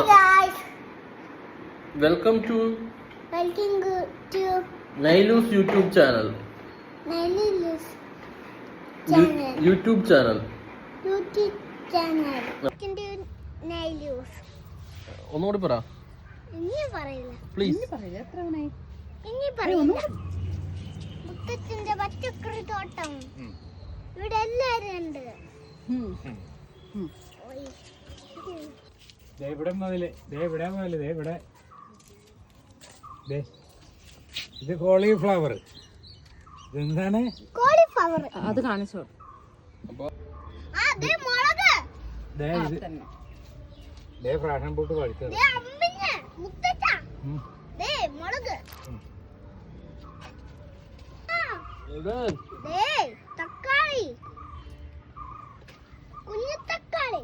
guys. Welcome to Nailu's YouTube channel. Nailu's channel. YouTube channel. YouTube channel. Welcome to Nailu's. ഒന്നുകൂടി പറ ഇനി പറയില്ല. Please. ഇനി പറയില്ല. മുത്തച്ഛന്റെ പച്ചക്കറി തോട്ടം. ഇവിടെ എല്ലാരും ഉണ്ട്. ഇത് കോളിഫ്ലവർ. ഇതെന്താണ്? കോളിഫ്ലവർ. അത് കാണിച്ചോ. ഫ്രാഷൻ പൂട്ട് കഴിച്ചത്. തക്കാളി, കുഞ്ഞു തക്കാളി.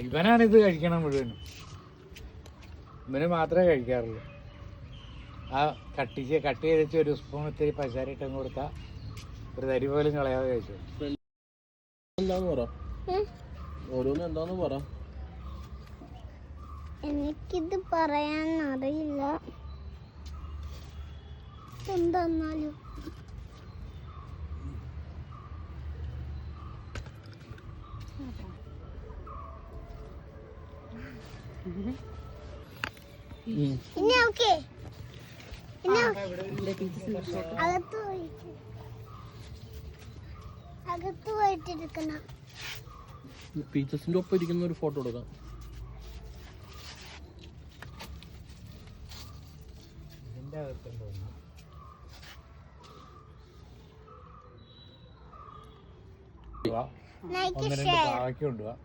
ഇവനാണ് ഇത് കഴിക്കണം മുഴുവനും. ഇവന് മാത്രമേ കഴിക്കാറുള്ളൂ. ആ കട്ട് ചെയ്ത് ഒരു സ്പൂൺ ഇത്തിരി പഞ്ചസാര ഇട്ടും കൊടുത്താൽ ഒരു തരി പോലും കളയാതെ കഴിച്ചു. എന്താന്ന് പറ, ഓരോന്നും എന്താന്ന് പറ. എനിക്കിത് പറയാൻ അറിയില്ല. എന്താന്നാലും ഇനി ഓക്കേ. അകത്ത് പോയിട്ടിരിക്കണം. പീച്ചസിന്റെ ഒപ്പം ഇരിക്കുന്ന ഒരു ഫോട്ടോ എടുക്കാം. ഇതിന്റെ അകത്തുണ്ടോ? ലൈക്ക് ഒന്ന് രണ്ട് ഷെയർ. ബാക്കി കൊണ്ടുപോവാ.